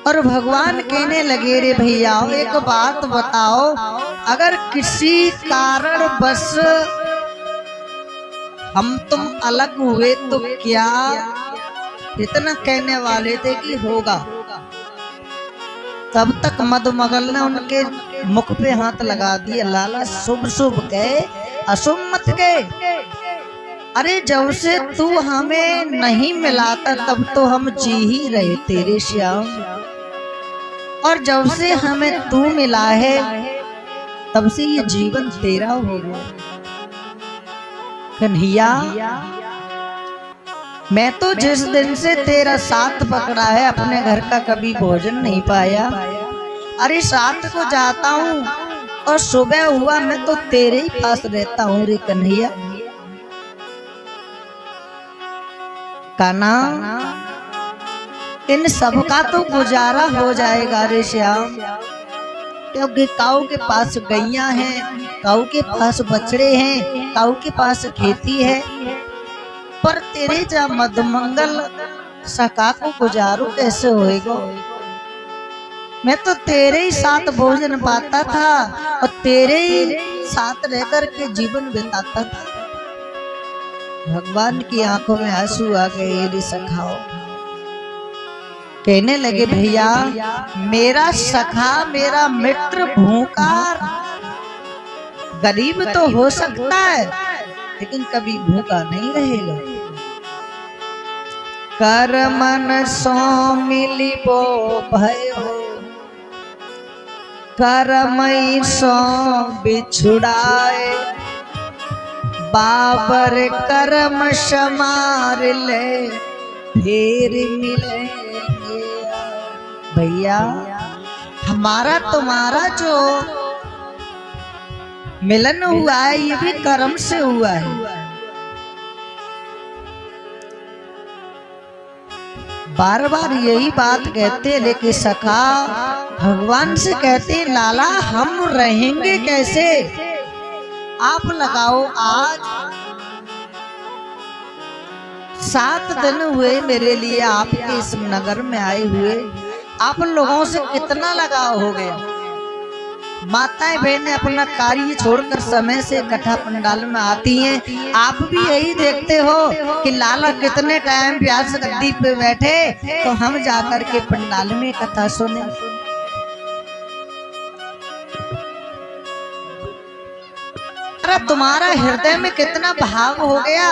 और भगवान कहने लगे, रे भैया एक बात बताओ, अगर किसी कारण बस हम तुम अलग हुए तो क्या? इतना कहने वाले थे कि होगा। तब तक मधुमगल ने उनके मुख पे हाथ लगा दिया, लाला शुभ शुभ कहे अशुभ मत कहे। अरे जब से तू हमें नहीं मिलाता तब तो हम जी ही रहे तेरे श्याम, और जब से हमें तू मिला है तब से ये जीवन तेरा हो गया। कन्हैया मैं तो जिस दिन से तेरा साथ पकड़ा है अपने घर का कभी भोजन नहीं पाया। अरे साथ को जाता हूँ और सुबह हुआ मैं तो तेरे ही पास रहता हूँ रे कन्हैया। कान्हा इन सब का तो गुजारा हो जाएगा रे श्याम, क्योंकि काऊ के पास गैया हैं, काऊ के पास बछड़े हैं, काऊ के पास खेती है, पर तेरे जा मधुमंगल सखा को गुजारू कैसे होएगा? मैं तो तेरे ही साथ भोजन पाता था और तेरे ही साथ रहकर के जीवन बिताता था। भगवान की आंखों में आंसू आ गए। रे सखाओ कहने लगे, भैया मेरा सखा मेरा मित्र भूखा गरीब तो हो सकता है लेकिन कभी भूखा नहीं रहेगा। कर मन सो मिलिबो भय हो, करमई सो बिछुड़ाए, बाबर करम समार ले फिर मिलेंगे। भैया हमारा तुम्हारा जो मिलन हुआ है ये भी कर्म से हुआ है। बार बार यही बात कहते, लेकिन सखा भगवान से कहते, लाला हम रहेंगे कैसे? आप लगाओ आज 7 दिन हुए मेरे लिए आपके इस नगर में आए हुए, आप लोगों से कितना लगाव हो गया। माताएं बहनें अपना कार्य छोड़कर समय से इकट्ठा पंडाल में आती हैं। आप भी यही देखते हो कि लाला कितने टाइम व्यास गद्दी पे बैठे तो हम जाकर के पंडाल में कथा सुने। अरे तुम्हारा हृदय में कितना भाव हो गया।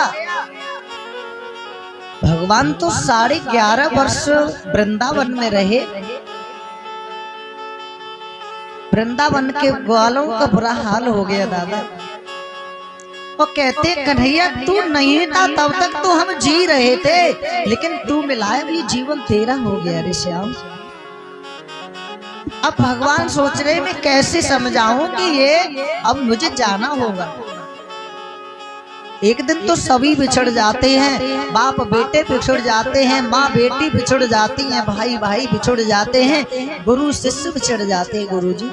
भगवान तो 11.5 वर्ष वृंदावन में रहे। वृंदावन के ग्वालों का बुरा हाल हो गया दादा। वो कहते, कन्हैया तू नहीं था तब तक तो हम जी रहे थे, लेकिन तू मिलाया भी जीवन तेरा हो गया रे श्याम। अब भगवान सोच रहे मैं कैसे समझाऊं कि ये अब मुझे जाना होगा। एक दिन तो सभी बिछड़ जाते हैं, बाप बेटे बिछड़ जाते हैं, माँ बेटी बिछड़ जाती हैं, भाई भाई बिछड़ जाते हैं, गुरु शिष्य बिछड़ जाते हैं। गुरुजी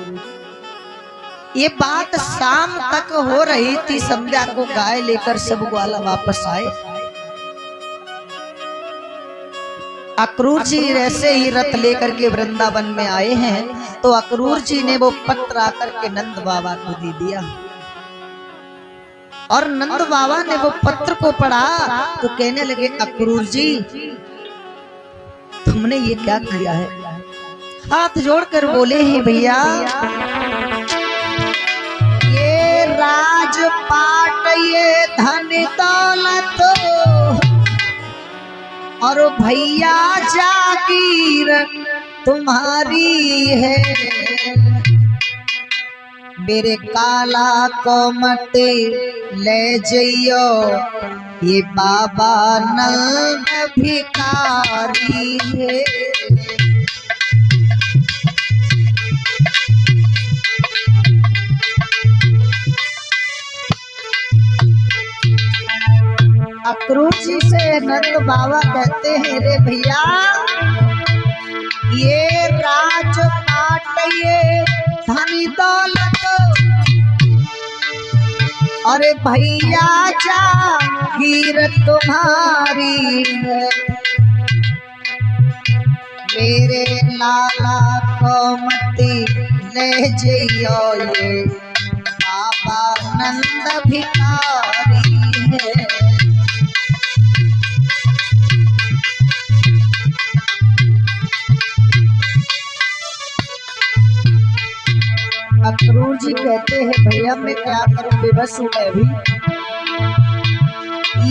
ये बात शाम तक हो रही थी। संध्या को गाय लेकर सब ग्वाला वापस आए। अक्रूर जी ऐसे ही रथ लेकर के वृंदावन में आए हैं तो अक्रूर जी ने वो पत्र आकर के नंद बाबा को दे दिया और नंद बाबा ने वो पत्र को पढ़ा तो कहने लगे, अक्रूर जी तुमने ये क्या किया है? हाथ जोड़कर बोले हैं, भैया ये राजपाट ये धन दौलत और भैया जागीर तुम्हारी है, मेरे काला को मत ले जइयो ये बाबा नंद भिखारी है। अक्रूर जी से नंद बाबा कहते हैं, रे भैया ये राजपाट ये धनी दौलत अरे भैया जागीर तुम्हारी है, मेरे लाला को मती ले जइयो ये बाबा नंद भिखारी है। अक्रूर जी कहते हैं भैया मैं क्या करूं, बेबस हूं मैं भी।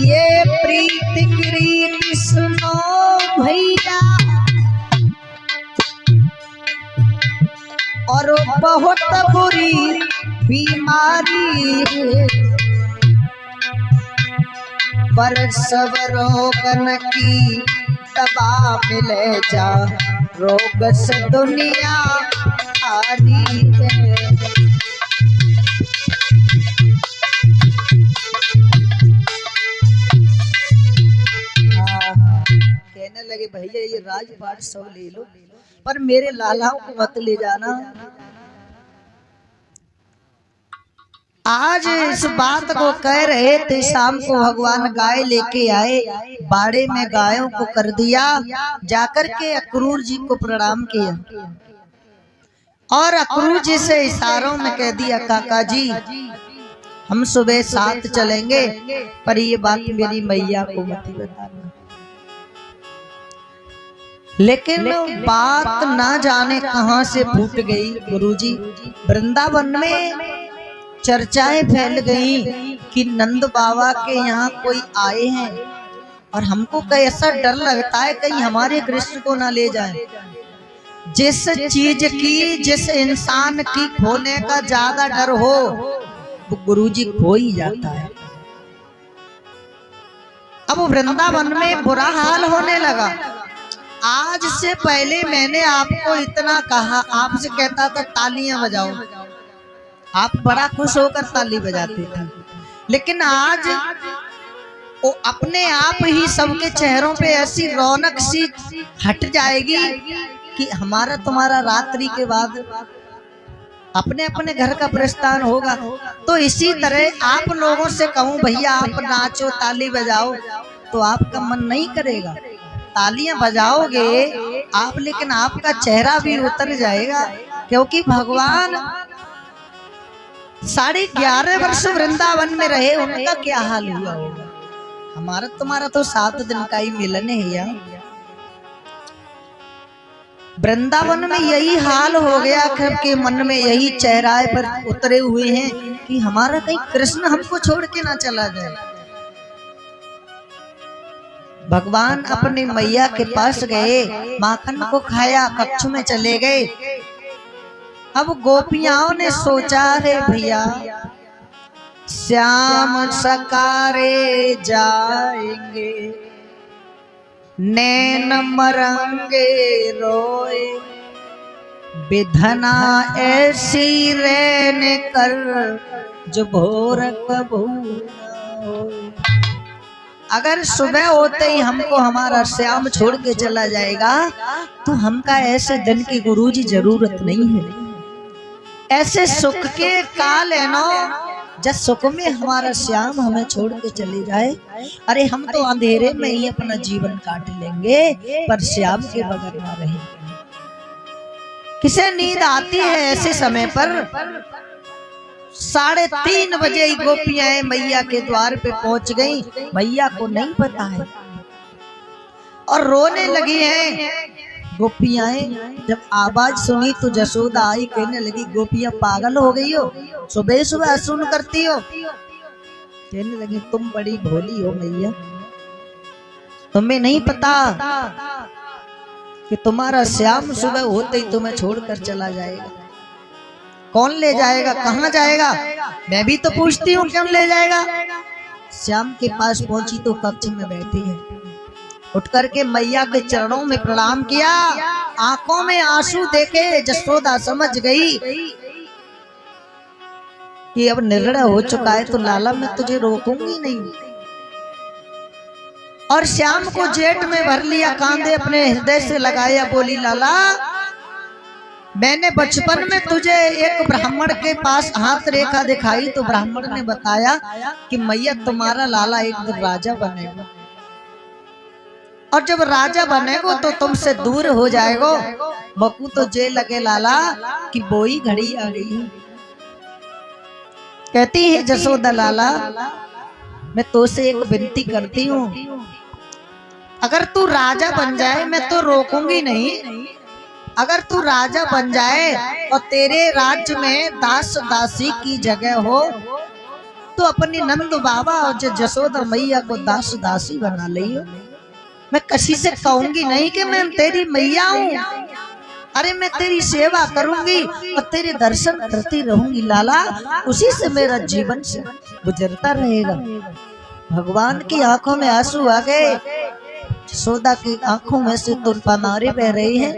ये प्रीति की रीत सुनो भैया और बहुत बुरी बीमारी है, पर सब रोगन की दवा मिले जा, रोग से दुनिया हारी है। कहने लगे भैया ये राजपाट सब ले लो पर मेरे लालाओं को मत ले जाना। आज इस बात को कह रहे थे, शाम को भगवान गाय लेके आए, बाड़े में गायों को कर दिया, जाकर के अक्रूर जी को प्रणाम किया और अक्रूर जी से इशारों में कह दिया काका जी हम सुबह 7 चलेंगे पर ये बात मेरी मैया को मत बताना। लेकिन बात ना जाने कहां से फूट गई गुरुजी। वृंदावन में चर्चाएं फैल गई कि नंद बाबा के यहाँ कोई आए हैं और हमको कैसा डर लगता है कहीं हमारे कृष्ण को ना ले जाए। जिस चीज की जिस इंसान की खोने का ज्यादा डर हो वो गुरुजी खो ही जाता है। अब वृंदावन में बुरा हाल होने लगा। आज से पहले मैंने आपको इतना कहा, आपसे कहता था तालियां बजाओ, आप बड़ा खुश होकर ताली बजाते थे, लेकिन आज वो अपने आप ही सबके चेहरों पे ऐसी रौनक सी हट जाएगी कि हमारा तुम्हारा रात्रि के बाद अपने अपने घर का प्रस्थान होगा। तो इसी तरह आप लोगों से कहूं भैया आप नाचो ताली बजाओ तो आपका मन नहीं करेगा। तालियां बजाओगे आप लेकिन आपका चेहरा भी उतर जाएगा, क्योंकि भगवान 11.5 वर्ष वृंदावन में रहे, उनका क्या हाल हुआ होगा। हमारा तुम्हारा तो 7 दिन का ही मिलन है यार। वृंदावन में यही हाल हो गया कि मन में यही चेहराए पर उतरे हुए हैं कि हमारा कहीं कृष्ण हमको छोड़ के ना चला जाए। भगवान अपनी मैया के पास गए, माखन को खाया, कक्ष में चले गए। अब गोपियाओं ने सोचा रे भैया श्याम सकारे जाएंगे, नैन मरंगे रोए, विधना ऐसी रहने कर जो भोर कबू न होए। अगर सुबह होते ही हमको हमारा श्याम छोड़ के चला जाएगा तो हमका ऐसे दिन की गुरुजी जरूरत नहीं है। ऐसे सुख के काल है ना जब सुख में हमारा श्याम हमें छोड़ के चले जाए, अरे हम तो अंधेरे में ही अपना जीवन काट लेंगे पर श्याम के बगैर ना रहे। किसे नींद आती है ऐसे समय पर? 3:30 बजे ही गोपियां मैया के द्वार पे पहुंच गई। मैया को नहीं पता है और रोने लगी हैं गोपियां। जब आवाज सुनी तो जसोदा आई, कहने लगी गोपियां पागल हो गई हो, सुबह सुबह सुन करती हो। कहने लगी तुम बड़ी भोली हो मैया, तुम्हें नहीं पता कि तुम्हारा श्याम सुबह होते ही तुम्हें छोड़कर चला जाएगा। कौन ले जाएगा, कहाँ जाएगा? मैं भी तो पूछती हूँ क्यों ले जाएगा। श्याम के पास पहुंची तो कक्ष में बैठी है। उठ करके मैया के चरणों में प्रणाम किया, आंखों में आंसू देखे जसोदा समझ गई कि अब निर्णय हो चुका है तो लाला मैं तुझे रोकूंगी नहीं। और श्याम को जेठ में भर लिया, कांधे अपने हृदय से लगाया, बोली लाला मैंने बचपन में तुझे एक ब्राह्मण के पास हाथ रेखा दिखाई तो ब्राह्मण ने बताया कि मैया तुम्हारा लाला एक दिन राजा बनेगा। और जब राजा बनेगो तो तुमसे दूर हो जाएगो। बकू तो जे लगे लाला कि बोई घड़ी आ गई है। कहती है जसोदा लाला मैं तो से एक विनती करती हूँ, अगर तू राजा बन जाए मैं तो रोकूंगी नहीं। अगर तू राजा बन जाए और तेरे राज्य में दास दासी की जगह हो तो अपनी नंद बाबा और जसोदा मैया को दास दासी बना लियो। मैं किसी से कहूंगी नहीं कि मैं तेरी मैया हूँ। अरे मैं तेरी सेवा करूंगी और तेरे दर्शन करती रहूंगी लाला, उसी से मेरा जीवन से गुजरता रहेगा। भगवान की आंखों में आंसू आ गए, जसोदा की आंखों में से तो पनारे बह रही हैं।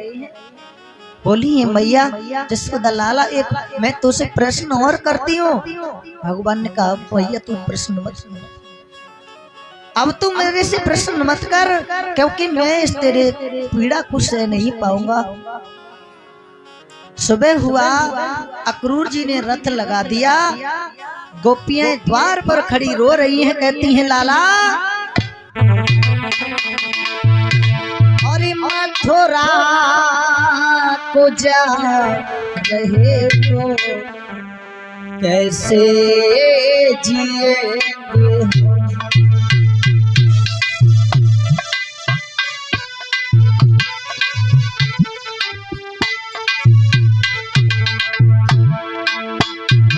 बोली है मैया जसोदा लाला एक मैं तुझसे प्रश्न और करती हूँ। भगवान ने कहा मैया तू प्रश्न मत, अब तू मेरे से प्रश्न मत कर, क्योंकि मैं इस तेरे पीड़ा को सह नहीं पाऊंगा। सुबह हुआ, अक्रूर जी ने रथ लगा दिया, गोपियां द्वार पर खड़ी रो रही हैं, कहती हैं लाला और मथुरा को जा रहे हो कैसे जिएंगे।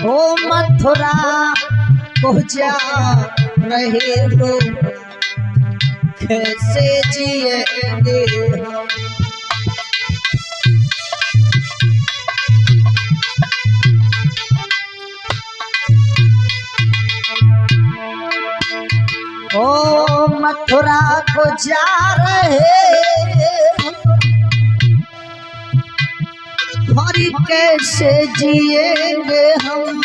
ओ मथुरा को जा रहे हो कैसे जिएंगे। ओ मथुरा को जा रहे और कैसे जिएंगे हम,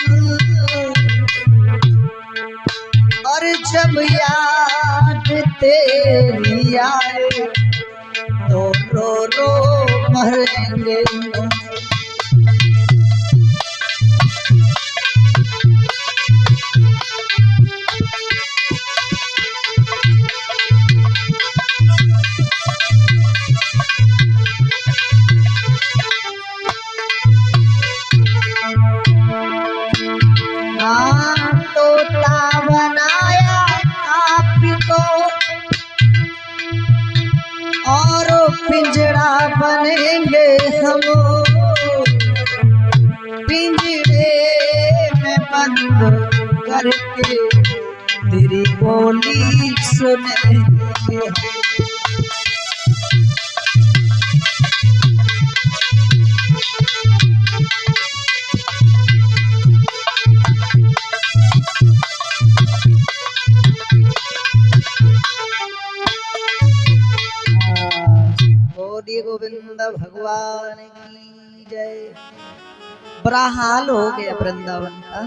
और जब याद तेरी आए तो रो रो मरेंगे। तोता बनाया आपको और पिंजरा बनेंगे हम, पिंजरे में बंद करके तेरी बोली सुनेंगे। गोविंद भगवान की जय। बड़ा हाल हो गया वृंदावन का।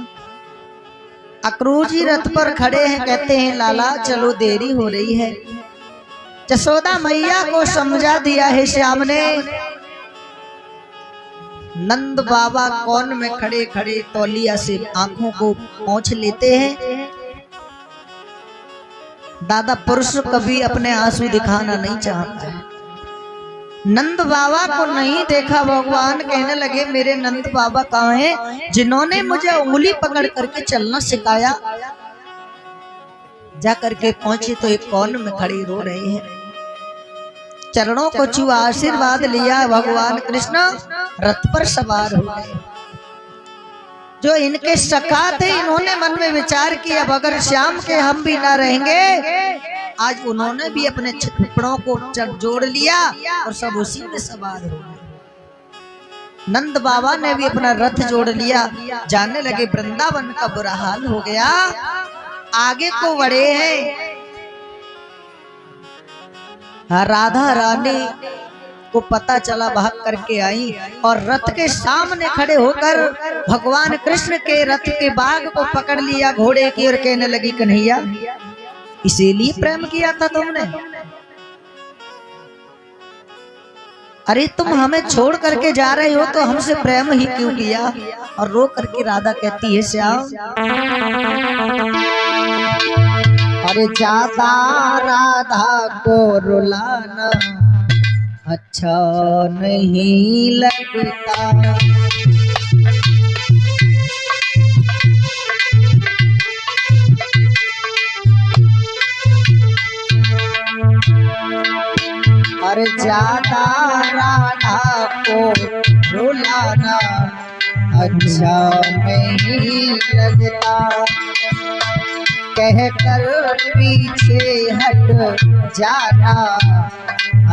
अक्रूर जी रथ पर खड़े हैं, कहते हैं लाला चलो देरी हो रही है। जसोदा मैया को समझा दिया है श्याम ने। नंद बाबा कौन में खड़े खड़े तौलिया से आंखों को पोंछ लेते हैं। दादा पुरुष कभी अपने आंसू दिखाना नहीं चाहता है। नंद बाबा को नहीं देखा, भगवान कहने लगे मेरे नंद बाबा कहाँ हैं जिन्होंने मुझे उंगली पकड़ करके चलना सिखाया। जा करके पहुंचे तो एक कौन में खड़ी रो रही है। चरणों को छुआ आशीर्वाद लिया, भगवान कृष्ण रथ पर सवार हो गए। जो इनके सखा थे इन्होंने मन में विचार किया अब अगर श्याम के हम भी ना रहेंगे, आज उन्होंने भी अपने छुपड़ों को जोड़ लिया और सब उसी में सवार हो गए। नंद बाबा ने भी अपना रथ जोड़ लिया, जाने लगे। वृंदावन का बुरा हाल हो गया, आगे को बढ़े हैं। राधा रानी को पता चला, भाग करके आई और रथ के सामने खड़े होकर भगवान कृष्ण के रथ के बाग को पकड़ लिया घोड़े की और कहने लगी कन्हैया इसीलिए प्रेम किया था तुमने। अरे तुम हमें छोड़ करके जा रहे हो तो हमसे प्रेम ही क्यों किया। और रो करके राधा कहती है श्याम अरे ज्यादा राधा को रुलाना अच्छा नहीं लगता। अरे ज्यादा राधा को रुलाना अच्छा नहीं लगता। कहकर पीछे हट जाना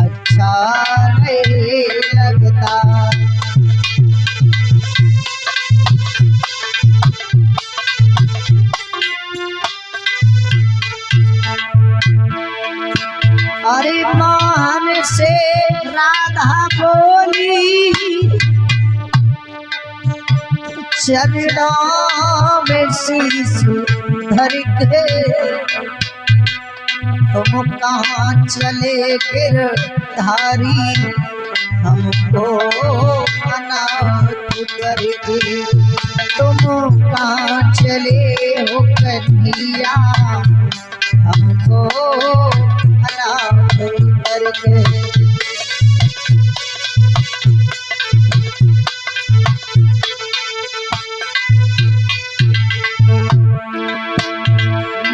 अच्छा नहीं लगता। अरे मान से राधा बोली चरणों में शीश धर के तुम कहाँ चले गिरधारी हमको अनाथ करके। तुम कहाँ चले हो कन्हैया हमको अनाथ करके।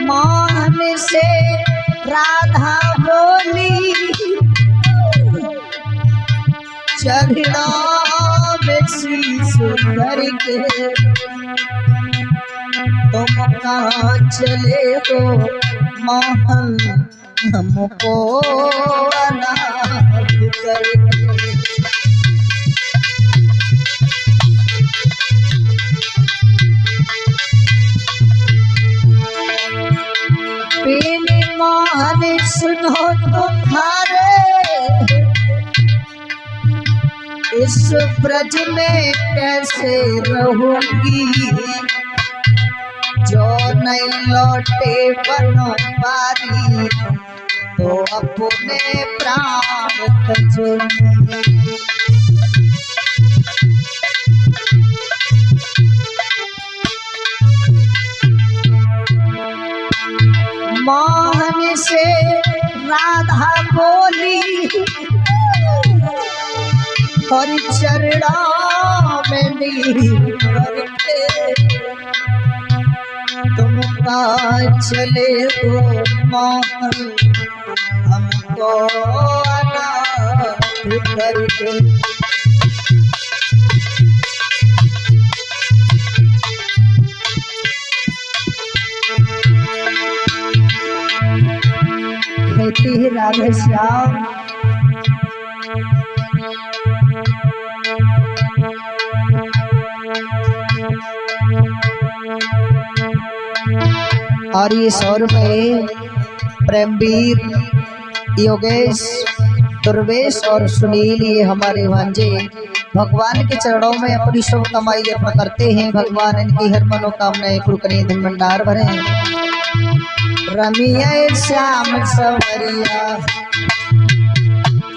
मान से राधा बोली चरणों में शीश धर के तुम कहाँ चले हो मोहन हमको अनाथ करके। पीली मोहन सुनो तुम्हारे इस ब्रज में कैसे रहूंगी। जो नहीं लौटे बनवारी तो अपने प्राण तजूंगी। मोहन से राधा बोली और चरणों में नीर करके तुम कहाँ चले हो मोहन हमको अनाथ करके। कहती है राधे श्याम और ये सौर में प्रेमवीर योगेश दुर्वेश और सुनील ये हमारे भांजे भगवान के चरणों में अपनी शुभ कमाई अर्पण करते हैं। भगवान इनकी हर मनोकामनाएं पूर्ण करें, धन भंडार भरे। रमिया श्याम समरिया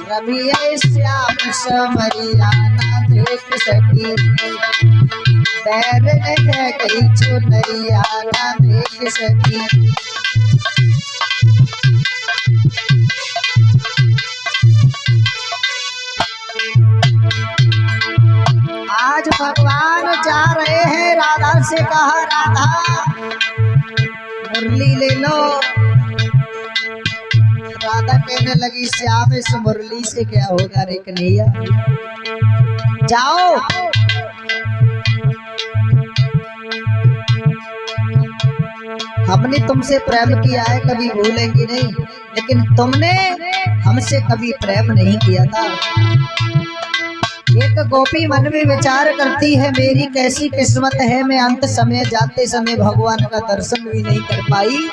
रमिया श्याम समरिया ना देख सकी पैर है कहीं चुनरिया ना देख सकी। आज भगवान जा रहे हैं, राधा से कहा राधा मुरली ले लो। राधा कहने लगी श्याम इस मुरली से क्या होगा रे कन्हैया, जाओ। हमने तुमसे प्रेम किया है, कभी भूलेंगे नहीं, लेकिन तुमने हमसे कभी प्रेम नहीं किया था। एक गोपी मन में विचार करती है मेरी कैसी किस्मत है, मैं अंत समय जाते समय भगवान का दर्शन भी नहीं कर पाई।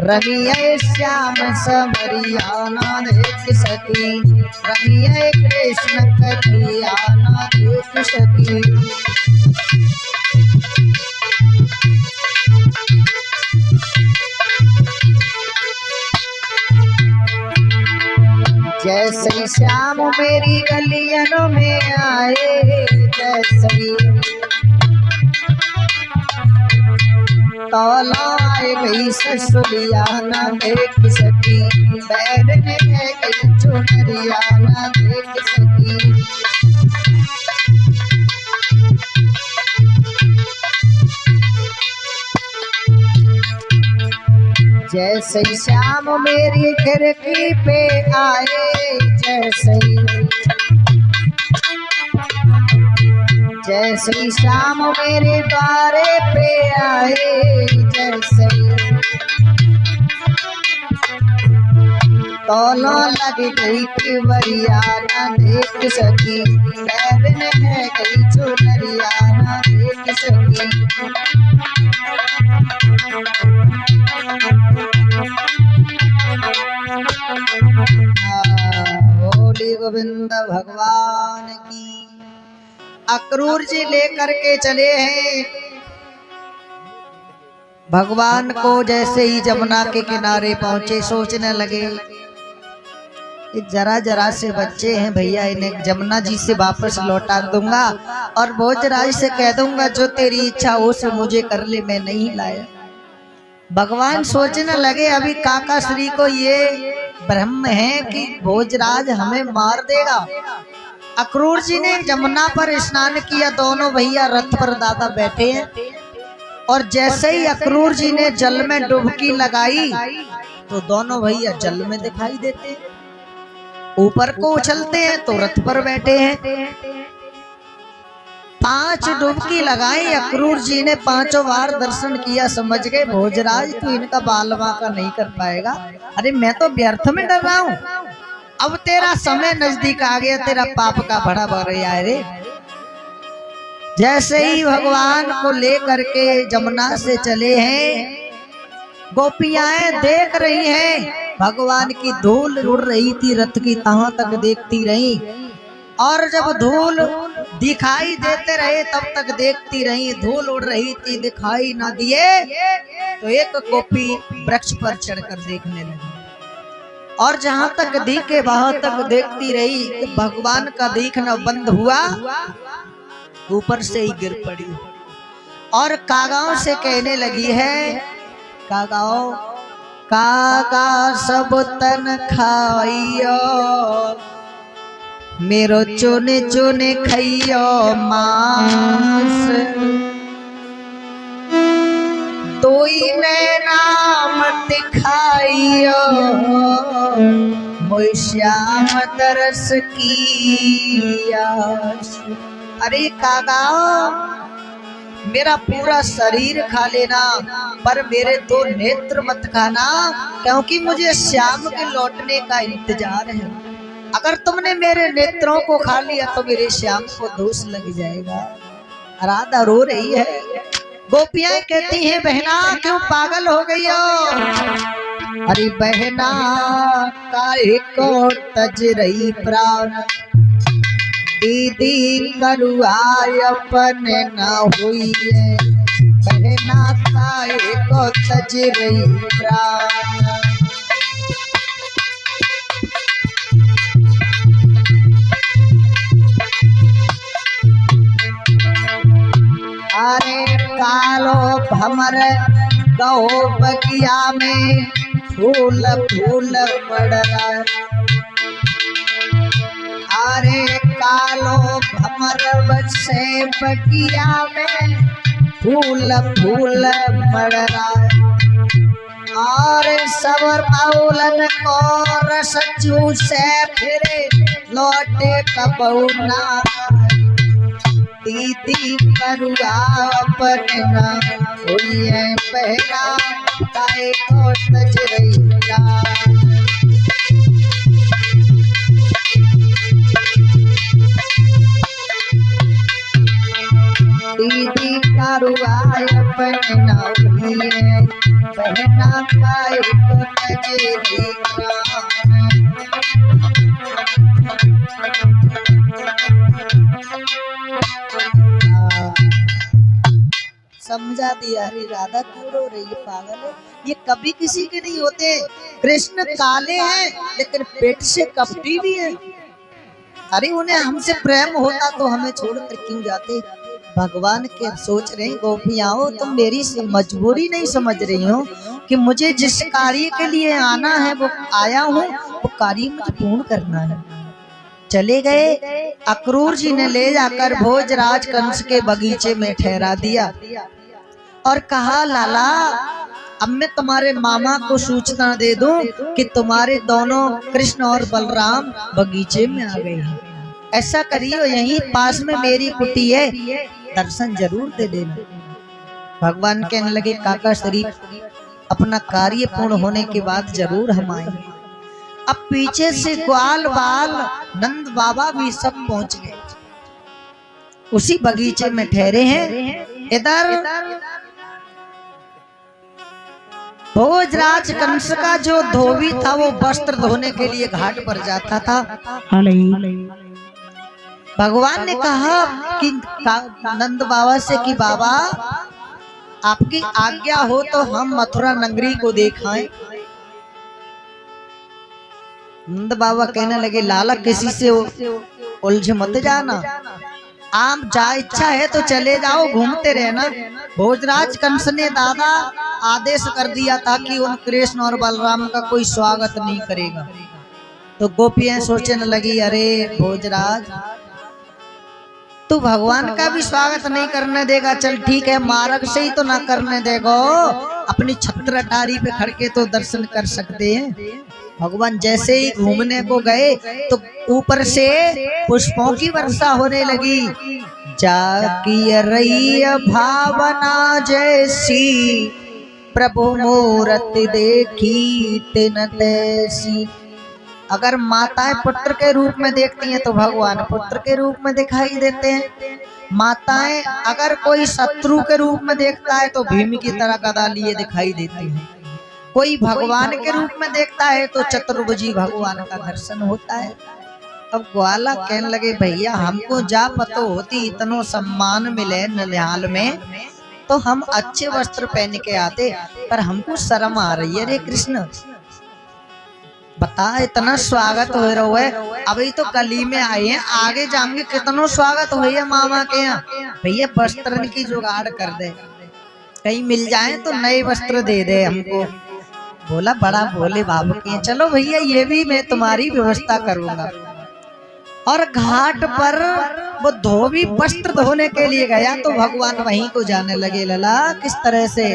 रमिया श्याम समरिया ना देख सकी, रमिया कृष्ण कन्हैया ना देख सकी। जैसे श्याम मेरी गलियों में आए, जैसे तौलाए गई ससुरिया ना देख सकी, बैरने गई चुनरिया ना देख सकी। जैसे श्याम मेरी खिड़की पे आए, जैसे श्याम मेरे द्वारे पे आए, जैसे तौलो लग गई केवरिया ना देख सकी, पैर में है गई चुनरिया ना देख सकी। बोली गोविंद भगवान की। अक्रूर जी लेकर के चले हैं भगवान को। जैसे ही जमुना के किनारे पहुंचे सोचने लगे ये जरा जरा से बच्चे हैं भैया, इन्हें जमुना जी से वापस लौटा दूंगा और भोजराज से कह दूंगा जो तेरी इच्छा हो से मुझे कर ले, मैं नहीं लाया। भगवान सोचने लगे अभी काका श्री को ये ब्रह्म है कि भोजराज हमें मार देगा। अक्रूर जी ने जमुना पर स्नान किया, दोनों भैया रथ पर दादा बैठे हैं और जैसे ही अक्रूर जी ने जल में डुबकी लगाई तो दोनों भैया जल में दिखाई देते हैं, ऊपर को उछलते हैं तो रथ पर बैठे हैं। 5 डुबकी लगाई अक्रूर जी ने, 5 बार दर्शन किया, समझ गए भोजराज तू इनका बालवा का नहीं कर पाएगा। अरे मैं तो व्यर्थ में डर रहा हूं, अब तेरा समय नजदीक आ गया, तेरा पाप का बड़ा बढ़ रहा रे। जैसे ही भगवान को लेकर के जमुना से चले हैं, गोपियां देख रही हैं भगवान की धूल उड़ रही थी, रथ की तहां तक देखती रही और जब धूल दिखाई देते रहे तब तक देखती रही। धूल उड़ रही थी, दिखाई ना दिए तो एक गोपी वृक्ष पर चढ़कर देखने लगी और जहां तक दिखे वहां तक देखती रही। भगवान का देखना बंद हुआ, ऊपर से ही गिर पड़ी और कागाओं से कहने लगी है, कागाओ कागा सब तन खाइयो, मेरो चुने चुने खइयो मांस, तोई में नाम दिखाइयो, मोय श्याम तरस की आस। अरे कागा मेरा पूरा शरीर खा लेना पर मेरे 2 नेत्र मत खाना, क्योंकि मुझे श्याम के लौटने का इंतजार है। अगर तुमने मेरे नेत्रों को खा लिया तो मेरे श्याम को दोष लग जाएगा। राधा रो रही है, गोपियां कहती हैं बहना क्यों पागल हो गई हो? अरे बहना काहे को तज रही प्राण, दीदी करुआय अपने न हुई है, बहना काहे को तज रही प्राण। अरे कालो भमर गो बगिया में फूल फूल पड़ रहा, अरे कालो भमर से बगिया में फूल फूल पड़ रहा, और सवर मौलन को रस चूसे फिरे लौटे कबहू ना, दीदी करुआ अपना हुई है पहना, काहे को तज रही दीदी करुआ अपना हुई है पहना, काहे को तज रही। समझा दिया। अरे राधा क्यों रो रही है, पागल है, ये कभी किसी के नहीं होते। कृष्ण काले हैं लेकिन पेट से कपटी भी है। अरे उन्हें हमसे प्रेम होता तो हमें छोड़कर क्यों जाते। भगवान के सोच रहे गोपियाओं, तुम मेरी मजबूरी नहीं समझ रही हो कि मुझे जिस कार्य के लिए आना है वो आया हूँ, वो कार्य मुझे पूर्ण करना है। चले गए। अक्रूर जी ने ले जाकर भोजराज कंस के बगीचे में ठहरा दिया और कहा, लाला अब मैं तुम्हारे मामा को सूचना दे दूं कि तुम्हारे दोनों कृष्ण और बलराम बगीचे में आ गए हैं। ऐसा करियो, यहीं पास में मेरी कुटी है, दर्शन जरूर दे देना। भगवान कहने लगे, काका शरीफ, अपना कार्य पूर्ण होने के बाद जरूर हम आएंगे। अब पीछे से ग्वाल बाल नंद बाबा भी सब पहुंच गए, उसी बगीचे में ठहरे हैं। इधर भोजराज कंस का जो धोबी था वो वस्त्र धोने के लिए घाट पर जाता था। भगवान ने कहा कि नंद बाबा से कि बाबा आपकी आज्ञा हो तो हम मथुरा नगरी को दिखाएं। नंद बाबा कहने लगे, लाला किसी से उलझ मत जाना, आप जा इच्छा है तो चले जाओ, घूमते रहना। भोजराज कंस ने दादा आदेश कर दिया था कि उन कृष्ण और बलराम का कोई स्वागत नहीं करेगा। तो गोपियां सोचने लगी, अरे भोजराज तू भगवान का भी स्वागत नहीं करने देगा, चल ठीक है मार्ग से ही तो ना करने देगा, अपनी छत्र अटारी पे खड़ के तो दर्शन कर सकते हैं। भगवान जैसे ही घूमने को गए तो ऊपर से पुष्पों की वर्षा होने लगी। जाकी रही भावना जैसी, प्रभु मूर्ति देखी तिन तैसी। अगर माताएं पुत्र के रूप में देखती हैं तो भगवान पुत्र के रूप में दिखाई देते हैं। माताएं अगर कोई शत्रु के रूप में देखता है तो भीम की तरह गदा लिए दिखाई देती हैं। कोई भगवान के रूप में देखता है तो चतुर्भुजी भगवान का दर्शन होता है। अब ग्वाला कहने लगे, भैया हमको जा पतो होती इतनो सम्मान मिले ननिहाल में तो हम अच्छे वस्त्र पहन के आते, पर हमको शर्म आ रही है। रे कृष्ण बता, इतना स्वागत हो रहा है, अभी तो गली में आए हैं, आगे जाएंगे कितनो स्वागत हो है मामा के यहाँ। भैया वस्त्र की जुगाड़ कर दे, कहीं मिल जाए तो नए वस्त्र दे दे हमको। बोला, बड़ा भोले बाबू के, चलो भैया ये भी मैं तुम्हारी व्यवस्था करूंगा। और घाट पर वो धोबी वस्त्र धोने के लिए गया तो भगवान वहीं को जाने लगे। लला किस तरह से